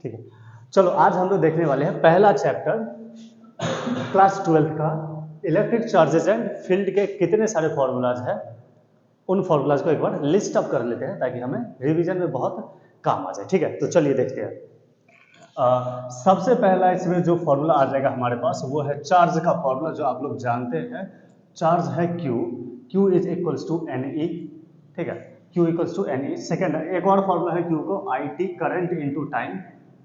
ठीक है, चलो आज हम लोग देखने वाले हैं पहला चैप्टर क्लास 12 का इलेक्ट्रिक चार्जेस एंड फील्ड के कितने सारे फॉर्मूलाज हैं, उन फॉर्मूलाज को एक बार लिस्ट अप कर लेते हैं ताकि हमें रिवीजन में बहुत काम आ जाए। ठीक है, तो चलिए देखते हैं। सबसे पहला इसमें जो फॉर्मूला आ जाएगा हमारे पास वो है चार्ज का फॉर्मूला, जो आप लोग जानते हैं। चार्ज है Q, Q is equals to NE। ठीक है, Q equals to NE। Second एक और फॉर्मूला है Q को IT करंट इनटू टाइम।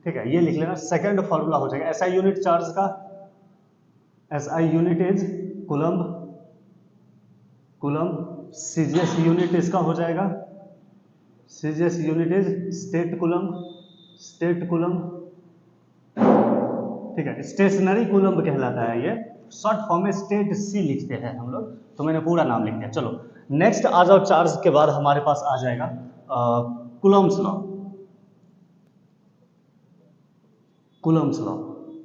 ठीक है, ये लिख लेना। सेकेंड फॉर्मूला हो जाएगा SI यूनिट चार्ज का, SI unit is coulomb, coulomb. CGS unit इसका हो जाएगा, CGS unit is state coulomb, state coulomb. ठीक है, स्टेशनरी कूलम्ब कहलाता है ये, शॉर्ट फॉर्म में स्टेट C लिखते हैं हम लोग, तो मैंने पूरा नाम लिख दिया। चलो नेक्स्ट आ जाओ, चार्ज के बाद हमारे पास आ जाएगा कूलम्ब्स लॉ, कूलम्ब्स लॉ।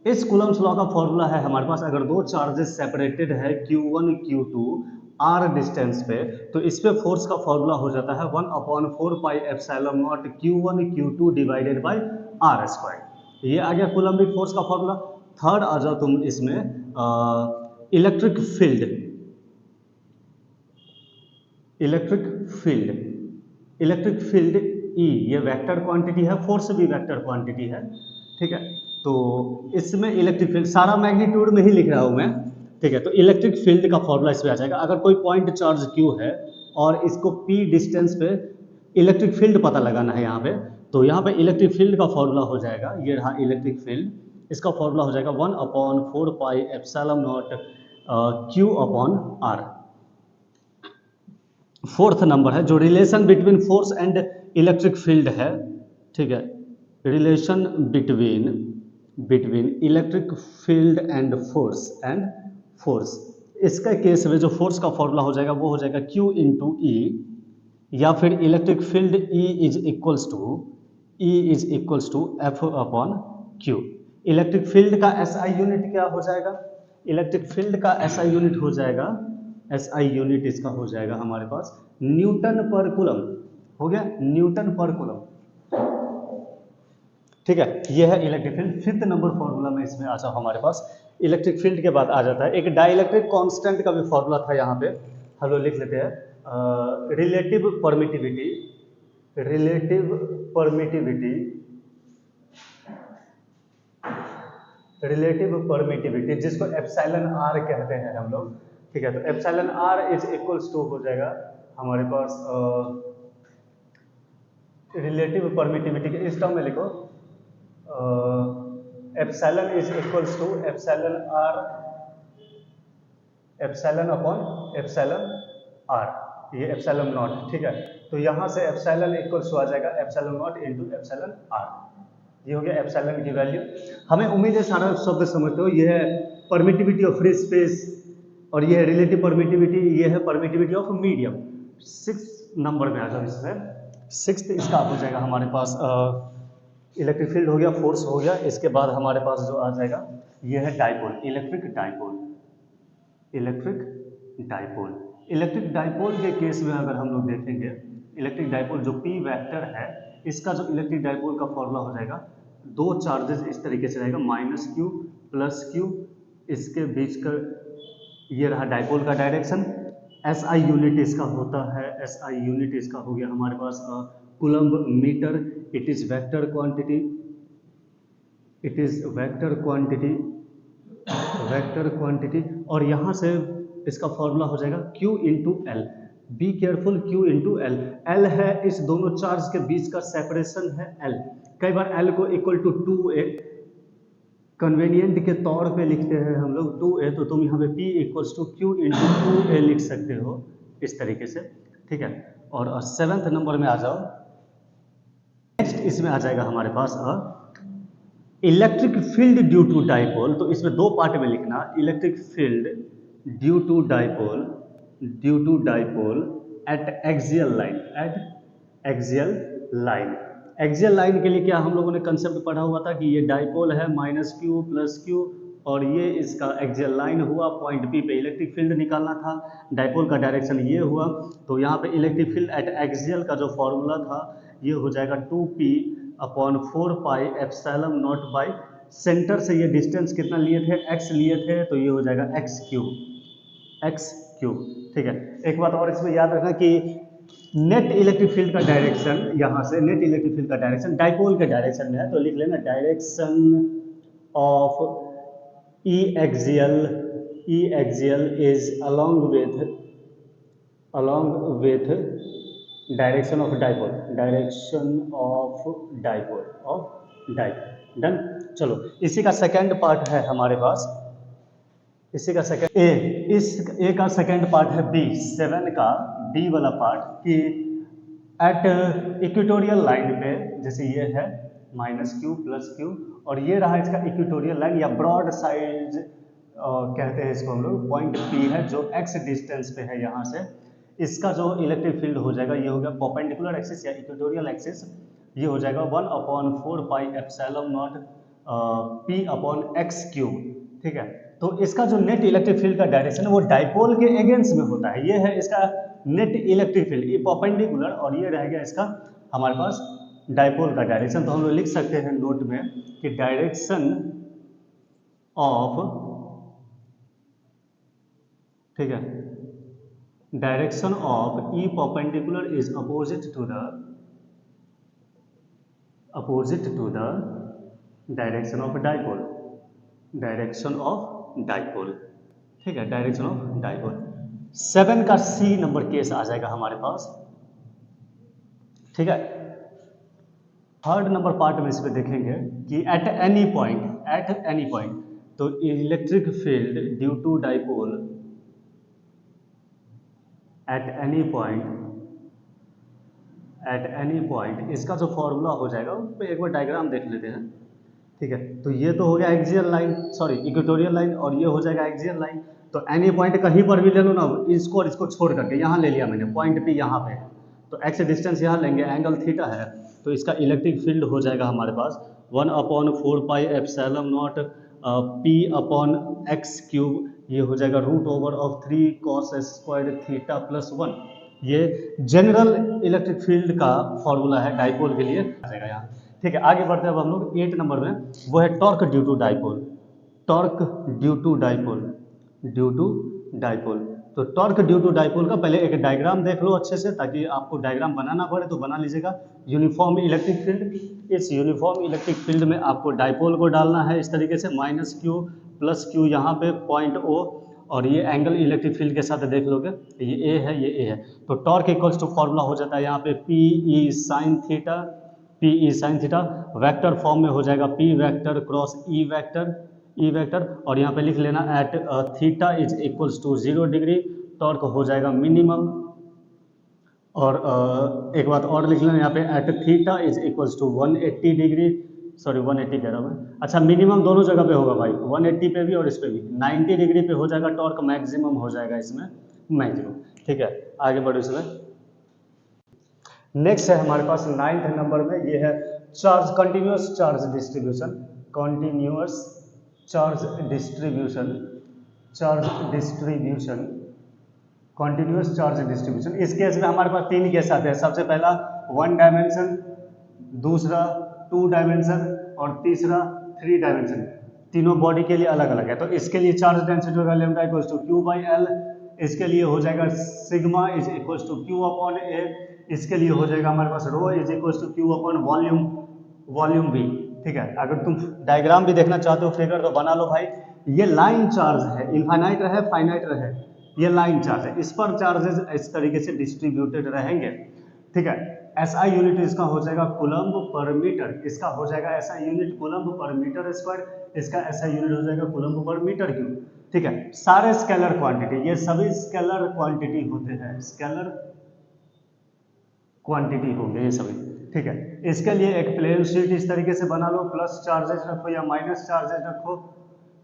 इस कूलम्ब्स लॉ का फॉर्मूला है हमारे पास, अगर दो चार्जेस सेपरेटेड है Q1 Q2 r डिस्टेंस पे, तो इस पे फोर्स का फॉर्मूला हो जाता है 1/4 pi epsilon not Q1 Q2 divided by r square. ये आ गया कूलम्बिक फोर्स का फॉर्मूला। थर्ड आ जाओ तुम इसमें electric field, electric field, electric field E ये वेक्टर क्वांटिटी है, फोर्स भी वेक्टर क्वांटिटी है। ठीक है, तो इसमें इलेक्ट्रिक फील्ड सारा मैग्नीट्यूड में ही लिख रहा हूं मैं। ठीक है, तो इलेक्ट्रिक फील्ड का फॉर्मूला इसमें आ जाएगा। अगर कोई पॉइंट चार्ज Q है और इसको P डिस्टेंस पे इलेक्ट्रिक फील्ड पता लगाना है यहाँ पे, तो यहाँ पे इलेक्ट्रिक फील्ड का फॉर्मूला हो जाएगा, ये रहा इलेक्ट्रिक फील्ड। इसका फॉर्मूला हो जाएगा 1/4 pi epsilon not Q upon R। Fourth number है जो relation between force and electric field है। ठीक है, relation between, between electric field and force. इसका केस में जो फोर्स का फॉर्मूला हो जाएगा वो हो जाएगा Q इंटू ई, या फिर electric field E is equals to F upon Q। Electric field का SI यूनिट क्या हो जाएगा? इलेक्ट्रिक फील्ड का SI यूनिट हो जाएगा, SI यूनिट इसका हो जाएगा हमारे पास न्यूटन पर कूलम। हो गया, न्यूटन पर कूलम। ठीक है, ये है electric field. Fifth number formula में इसमें आ जाओ हमारे पास, इलेक्ट्रिक फील्ड के बाद आ जाता है एक डाइलेक्ट्रिक कांस्टेंट का भी फॉर्मूला था यहाँ पे, हम लोग लिख लेते हैं relative permittivity, relative permittivity, relative permittivity जिसको एप्सिलॉन R कहते हैं हम लोग। ठीक है, तो epsilon R is equals to हो जाएगा हमारे पास रिलेटिव परमिटिविटी के इस टर्म में लिखो, epsilon is equals to epsilon R, epsilon upon epsilon R, ये एप्सिलॉन नॉट। ठीक है, तो यहाँ से एप्सिलॉन इक्वल्स टू आ जाएगा epsilon not into epsilon R। ये हो गया एप्सिलॉन की वैल्यू। हमें उम्मीद है सारा शब्द समझते हो। ये है परमिटिविटी ऑफ फ्री स्पेस और ये है रिलेटिव परमिटिविटी, ये है परमिटिविटी ऑफ मीडियम। 6 नंबर में आ जाओ इसमें। 6th इसका हो जाएगा हमारे पास इलेक्ट्रिक फील्ड हो गया, फोर्स हो गया। इसके बाद हमारे पास जो आ जाएगा ये है dipole, electric dipole, electric dipole. Electric dipole के केस में अगर हम लोग देखेंगे, इलेक्ट्रिक डाइपोल जो P वेक्टर है, इसका जो इलेक्ट्रिक डाइपोल का फॉर्मूला हो जाएगा, दो चार्जेस इस तरीके से रहेगा -Q +Q, इसके बीच का ये रहा डाइपोल का डायरेक्शन। SI यूनिट इसका होता है, SI यूनिट इसका हो गया हमारे पास coulomb metre. It is vector quantity, it is vector quantity, vector quantity. और यहाँ से इसका फॉर्मूला हो जाएगा Q into L. Be careful, Q into L. L है इस दोनों चार्ज के बीच का सेपरेशन है L। कई बार L को इक्वल टू 2a कन्वीनियंट के तौर पे लिखते हैं हम लोग 2a, तो तुम यहाँ पे P equals to Q into 2a लिख सकते हो इस तरीके से। ठीक है, और 7th नंबर में आ जाओ। नेक्स्ट इसमें आ जाएगा हमारे पास electric field due to dipole. तो इसमें दो पार्ट में लिखना, electric field due to dipole, due to dipole at axial line, at axial line. Axial line के लिए क्या हम लोगों ने कंसेप्ट पढ़ा हुआ था कि ये डाइपोल है -Q +Q, और ये इसका एक्सियल लाइन हुआ। पॉइंट P पे इलेक्ट्रिक फील्ड निकालना था, डाइपोल का डायरेक्शन ये हुआ। तो यहाँ पे इलेक्ट्रिक फील्ड एट एक्सियल का जो फॉर्मूला था ये हो जाएगा 2P upon 4 pi epsilon not by centre से ये डिस्टेंस कितना लिए थे, x लिए थे, तो ये हो जाएगा एक्स क्यूब। ठीक है, एक बात और इसमें याद रखना कि नेट इलेक्ट्रिक फील्ड का डायरेक्शन, यहाँ से नेट इलेक्ट्रिक फील्ड का डायरेक्शन डाइपोल के डायरेक्शन में है, तो लिख लेना direction of E axial is along with direction of dipole. Done. चलो, इसी का सेकंड पार्ट है हमारे पास, इसी का सेकंड इस ए का सेकंड पार्ट है बी, 7 का बी वाला पार्ट कि एट इक्वेटोरियल लाइन पे, जैसे ये है -q + q और ये रहा इसका इक्वेटोरियल लाइन या ब्रॉड साइड कहते हैं इसको हम लोग, पॉइंट P है जो x डिस्टेंस पे है यहाँ से, इसका जो इलेक्ट्रिक फील्ड हो जाएगा ये हो गया परपेंडिकुलर एक्सिस या इक्वेटोरियल एक्सिस, ये हो जाएगा 1/4 पाई एप्सिलॉन नॉट P/x³। ठीक है, तो इसका जो नेट इलेक्ट्रिक फील्ड का डायरेक्शन है वो डाइपोल के अगेंस्ट में होता है, ये है इसका नेट इलेक्ट्रिक फील्ड, ये परपेंडिकुलर, और ये रह गया इसका हमारे पास डाइपोल का डायरेक्शन। तो हम लोग लिख सकते हैं नोट में कि डायरेक्शन ऑफ, ठीक है, direction of E perpendicular is opposite to the direction of dipole, ठीक है, डायरेक्शन ऑफ डाइपोल। 7 का सी नंबर केस आ जाएगा हमारे पास। ठीक है, थर्ड नंबर पार्ट में इस पे देखेंगे कि एट एनी पॉइंट तो electric field due to dipole at any point, इसका जो फॉर्मूला हो जाएगा उस पर एक बार डायग्राम देख लेते हैं। ठीक है, तो ये तो हो गया axial line, sorry equatorial line, और ये हो जाएगा एक्सियल लाइन। तो एनी पॉइंट कहीं पर भी ले लो ना, इसको और इसको छोड़ करके यहाँ ले लिया मैंने, पॉइंट P यहाँ पे है, तो एक्स डिस्टेंस यहाँ लेंगे, एंगल थीटा है, तो इसका इलेक्ट्रिक फील्ड हो जाएगा हमारे पास 1/4 पाई एप्सिलॉन नॉट P/x³, ये हो जाएगा √3 cos² थीटा +1। ये जनरल इलेक्ट्रिक फील्ड का फॉर्मूला है डाइपोल के लिए, आ जाएगा यहाँ। ठीक है, आगे बढ़ते हैं अब हम लोग 8 नंबर में, वो है टॉर्क ड्यू टू डाइपोल। तो टॉर्क ड्यू टू डाइपोल का पहले एक डायग्राम देख लो अच्छे से, ताकि आपको डायग्राम बनाना पड़े तो बना लीजिएगा। यूनिफॉर्म इलेक्ट्रिक फील्ड, इस यूनिफॉर्म इलेक्ट्रिक फील्ड में आपको डाइपोल को डालना है इस तरीके से, -q + q यहाँ पे पॉइंट O, और ये एंगल इलेक्ट्रिक फील्ड के साथ देख लोगे, ये A है, ये A है, तो टॉर्क इक्वल्स टू फॉर्मूला हो जाता है यहाँ पे PE sin theta, vector form में हो जाएगा P vector cross E vector, और यहाँ पे लिख लेना at theta is equals to 0 degree, torque हो जाएगा मिनिमम, और एक बात और लिख लेना यहाँ पे at theta is equals to 180 degree, sorry 180 कह रहा हूँ मैं, अच्छा मिनिमम दोनों जगह पे होगा भाई, 180 पे भी और इस पे भी, 90 डिग्री पे हो जाएगा टॉर्क, मैक्सिमम हो जाएगा इसमें मैक्सिमम। ठीक है, आगे बढ़ो इसमें। नेक्स्ट है हमारे पास 9th नंबर में, ये है कंटिन्यूअस चार्ज डिस्ट्रीब्यूशन। इस केस में हमारे पास 3 केस आते हैं। सबसे पहला 1 डायमेंशन, दूसरा 2 डायमेंशन और तीसरा 3 डायमेंशन। तीनों बॉडी के लिए अलग अलग है। तो इसके लिए चार्ज डेंसिटी होगा लैम्डा इक्वल्स टू Q/L, इसके लिए हो जाएगा sigma is equals to Q/A, इसके लिए हो जाएगा हमारे पास रो इज इक्वल्स टू Q/वॉल्यूम V। ठीक है, अगर तुम डायग्राम भी देखना चाहते हो फिगर तो बना लो भाई। ये लाइन चार्ज है, इनफाइनाइट रहे फाइनाइट रहे, ये लाइन चार्ज है, इस पर चार्जेस इस तरीके से डिस्ट्रीब्यूटेड रहेंगे। ठीक है, SI यूनिट इसका हो जाएगा कूलम्ब पर मीटर, इसका हो जाएगा SI यूनिट कूलम्ब पर मीटर स्क्वायर, इसका SI यूनिट हो जाएगा कूलम्ब पर मीटर क्यूब। ठीक है, सारे स्केलर क्वांटिटी, ये सभी स्केलर क्वांटिटी होते हैं, स्केलर क्वांटिटी होंगे ये सभी। ठीक है, इसके लिए एक प्लेन शीट इस तरीके से बना लो, प्लस चार्जेस रखो या माइनस चार्जेस रखो।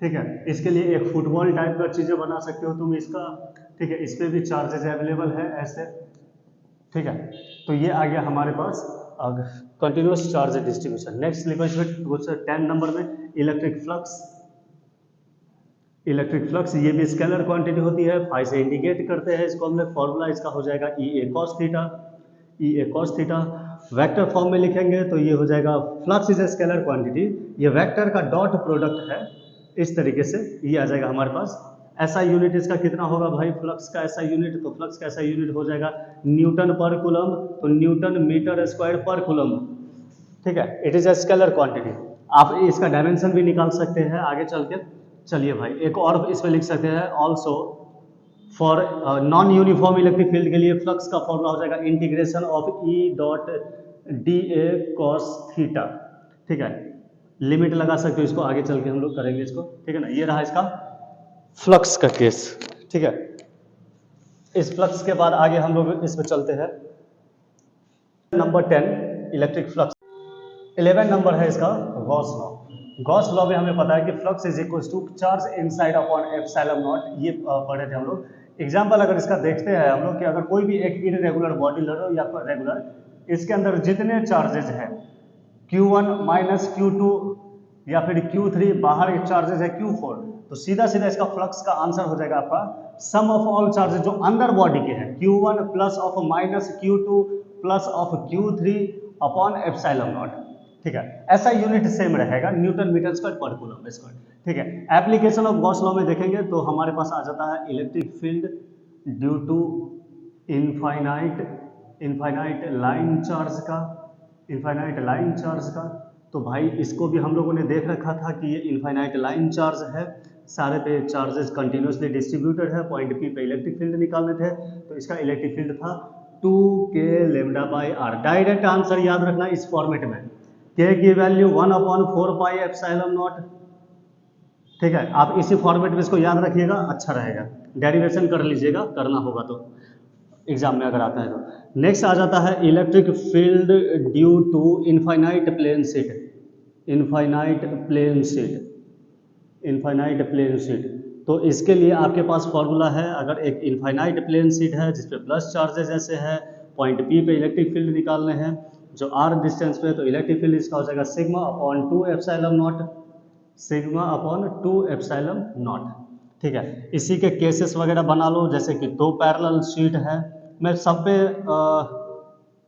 ठीक है, इसके लिए एक फुटबॉल टाइप का चीजें बना सकते हो तुम इसका। ठीक है, इस पे भी चार्जेस अवेलेबल है ऐसे। ठीक है, तो ये आ गया हमारे पास कंटिन्यूअस चार्ज डिस्ट्रीब्यूशन। नेक्स्ट लिखो इसमें 10 नंबर में इलेक्ट्रिक फ्लक्स, ये भी स्केलर क्वांटिटी होती है, फाई से इंडिकेट करते हैं इसको हम लोग। फॉर्मूला इसका हो जाएगा EA cos theta, vector form में लिखेंगे तो ये हो जाएगा flux is a scalar quantity, ये वेक्टर का डॉट प्रोडक्ट है, इस तरीके से ये आ जाएगा हमारे पास। ऐसा यूनिट इसका कितना होगा भाई, फ्लक्स का ऐसा यूनिट, तो फ्लक्स का ऐसा यूनिट हो जाएगा न्यूटन पर कूलम, तो न्यूटन मीटर स्क्वायर पर कूलम। ठीक है, it is a scalar quantity. आप इसका डायमेंशन भी निकाल सकते हैं आगे चल के। चलिए भाई एक और इसमें लिख सकते हैं, also for non uniform electric field के लिए फ्लक्स का फॉर्मूला हो जाएगा integration of E dot D A cos theta. ठीक है, लिमिट लगा सकते हो, इसको आगे चल के हम लोग करेंगे इसको। ठीक है ना, ये रहा इसका फ्लक्स का केस। ठीक है, इस फ्लक्स के बाद आगे हम लोग इसमें चलते हैं। Number 10 electric flux. 11 नंबर है इसका गॉस लॉ। गॉस लॉ में हमें पता है कि flux is equal to charge inside upon epsilon naught, ये पढ़े थे हम लोग। एग्जाम्पल अगर इसका देखते हैं हम लोग कि अगर कोई भी एक इरेगुलर बॉडी ले लो या फिर रेगुलर, इसके अंदर जितने चार्जेज हैं Q1 माइनस Q2 या फिर Q3, बाहर के चार्जेस है Q4, तो सीधा सीधा इसका फ्लक्स का आंसर हो जाएगा आपका सम ऑफ ऑल चार्जेस जो अंदर बॉडी के हैं, Q1 plus of minus Q2 plus of Q3 upon epsilon naught. ठीक है, ऐसा यूनिट सेम रहेगा न्यूटन मीटर स्क्वायर पर कूलम स्क्वायर। ठीक है, एप्लीकेशन ऑफ गॉस लॉ में देखेंगे तो हमारे पास आ जाता है electric field due to infinite line charge का, इनफाइनाइट लाइन चार्ज का। तो भाई इसको भी हम लोगों ने देख रखा था कि ये इनफाइनाइट लाइन चार्ज है, सारे पे चार्जेस कंटिन्यूसली डिस्ट्रीब्यूटेड है, पॉइंट पी पे इलेक्ट्रिक फील्ड निकालने थे, तो इसका इलेक्ट्रिक फील्ड था 2k lambda by R. Direct answer याद रखना इस फॉर्मेट में, k की वैल्यू 1/4 पाई एप्सिलॉन नॉट। ठीक है, आप इसी फॉर्मेट में इसको याद रखिएगा, अच्छा रहेगा, डेरिवेशन कर लीजिएगा, करना होगा तो एग्जाम में अगर आता है तो। नेक्स्ट आ जाता है electric field due to infinite plane sheet, infinite plane sheet, infinite plane sheet. तो इसके लिए आपके पास फॉर्मूला है, अगर एक इनफाइनाइट प्लेन शीट है जिसपे प्लस चार्जेस ऐसे है, पॉइंट पी पे इलेक्ट्रिक फील्ड निकालने हैं जो आर डिस्टेंस पे, तो इलेक्ट्रिक फील्ड इसका हो जाएगा sigma upon 2 epsilon not, sigma upon 2 epsilon naught. ठीक है, इसी के केसेस वगैरह बना लो, जैसे कि 2 पैरेलल शीट है। मैं सब पे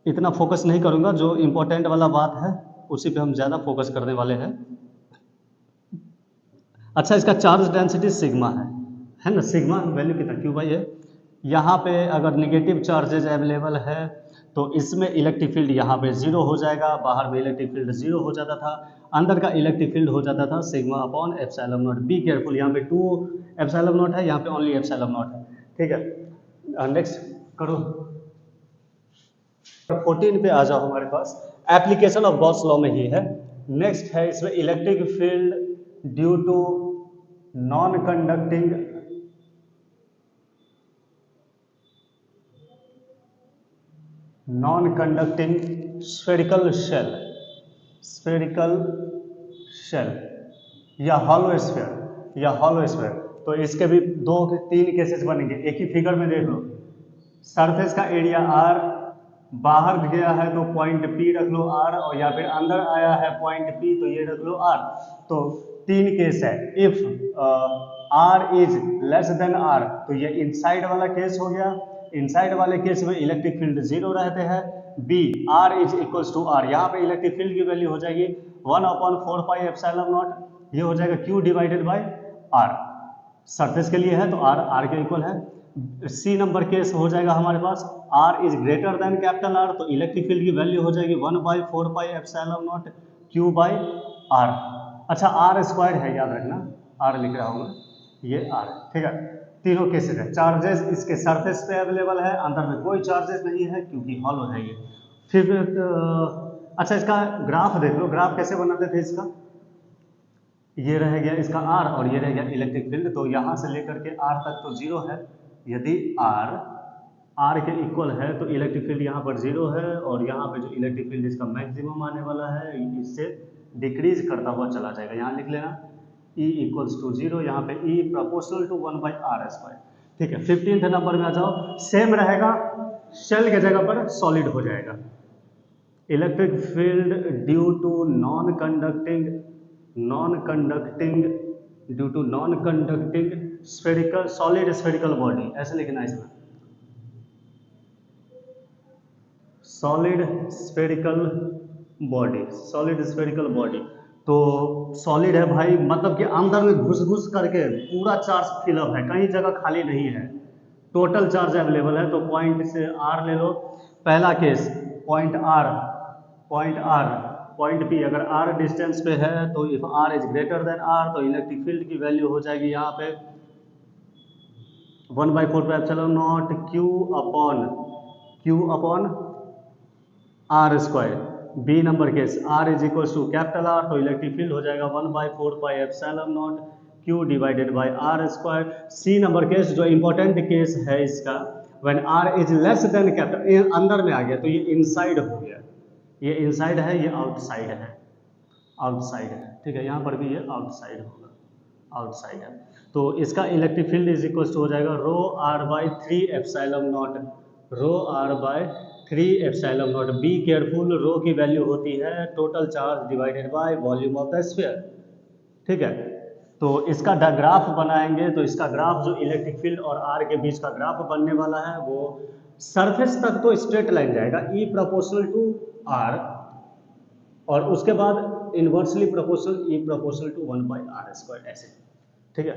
इतना फोकस नहीं करूंगा, जो इम्पोर्टेंट वाला बात है उसी पे हम ज़्यादा फोकस करने वाले हैं। अच्छा, इसका चार्ज डेंसिटी सिग्मा है ना, सिग्मा वैल्यू कितना क्यू बाई है। यहाँ पे अगर निगेटिव चार्जेज अवेलेबल है तो इसमें इलेक्ट्रिक फील्ड यहाँ पे 0 हो जाएगा, बाहर में इलेक्ट्रिक फील्ड 0 हो जाता था, अंदर का इलेक्ट्रिक फील्ड हो जाता था sigma upon epsilon naught. Be careful, यहाँ पे 2 एप्सिलॉन नॉट है, यहाँ पे ओनली एप्सिलॉन नॉट है। ठीक है, नेक्स्ट करो 14 पे आ जाओ, हमारे पास एप्लीकेशन ऑफ गॉस लॉ में ही है। नेक्स्ट है इसमें electric field due to non conducting spherical shell, spherical shell या हॉलो स्फीयर, या हॉलो स्फीयर। तो इसके भी 2-3 केसेस बनेंगे, एक ही फिगर में देख लो। सरफेस का एरिया r, बाहर गया है तो पॉइंट P रख लो r, और या फिर अंदर आया है पॉइंट P तो ये रख लो r। तो 3 केस है, if r is less then r तो ये इनसाइड वाला केस हो गया, इनसाइड वाले केस में इलेक्ट्रिक फील्ड 0 रहते हैं। B r is equals to r, यहाँ पे इलेक्ट्रिक फील्ड की वैल्यू हो जाएगी 1/4 पाई एप्सिलॉन नॉट, ये हो जाएगा q divided by r। Surface के लिए है तो r के इक्वल है। सी नंबर केस हो जाएगा हमारे पास r is greater then capital R, तो इलेक्ट्रिक फील्ड की वैल्यू हो जाएगी 1/4 pi epsilon not q by r। अच्छा, r स्क्वायर है, याद रखना, r लिख रहा हूँ ये r। ठीक है, तीनों केसेस है, चार्जेस इसके सरफेस पे अवेलेबल है, अंदर में कोई चार्जेस नहीं है क्योंकि हॉलो है ये। फिर अच्छा, इसका ग्राफ देख लो, ग्राफ कैसे बनाते थे इसका, ये रह गया इसका r और ये रह गया इलेक्ट्रिक फील्ड, तो यहाँ से लेकर के r तक तो 0 है। यदि r के इक्वल है तो इलेक्ट्रिक फील्ड यहाँ पर 0 है, और यहाँ पे जो इलेक्ट्रिक फील्ड इसका मैक्सिमम आने वाला है इससे डिक्रीज करता हुआ चला जाएगा। यहाँ लिख लेना E इक्वल्स टू 0, यहाँ पे E proportional to 1/r square. ठीक है, 15th नंबर में आ जाओ, सेम रहेगा, शेल के जगह पर सॉलिड हो जाएगा। Electric field due to non conducting spherical, solid spherical body, ऐसे लिखना है इसमें, solid spherical body, solid spherical body. तो सॉलिड है भाई, मतलब कि अंदर में घुस घुस करके पूरा चार्ज फिलअप है, कहीं जगह खाली नहीं है, टोटल चार्ज अवेलेबल है। तो पॉइंट से आर ले लो, पहला case point R, point R, point P, अगर आर डिस्टेंस पे है तो if R is greater than R तो इलेक्ट्रिक फील्ड की वैल्यू हो जाएगी यहाँ पे 1/4 Q upon R square. B number case R is equal to capital R, तो इलेक्ट्रिक फील्ड हो जाएगा 1/4 Q divided by R square. C number case जो इंपॉर्टेंट केस है इसका, when R is less then capital, ये अंदर में आ गया तो ये इनसाइड हो गया, ये इनसाइड है, ये आउटसाइड है, आउटसाइड है, ठीक है, यहाँ पर भी ये आउटसाइड होगा, आउटसाइड है। तो इसका electric field is equal to हो जाएगा rho R by 3 epsilon naught, rho R by 3 epsilon naught. Be careful, rho की वैल्यू होती है total charge divided by volume of the sphere, ठीक है। तो इसका ग्राफ बनाएंगे, तो इसका ग्राफ जो इलेक्ट्रिक फील्ड और आर के बीच का ग्राफ बनने वाला है वो सरफेस तक तो स्ट्रेट लाइन जाएगा, ई प्रोपोर्शनल टू आर, और उसके बाद inversely proportional E proportional to 1/r², ऐसे, ठीक है।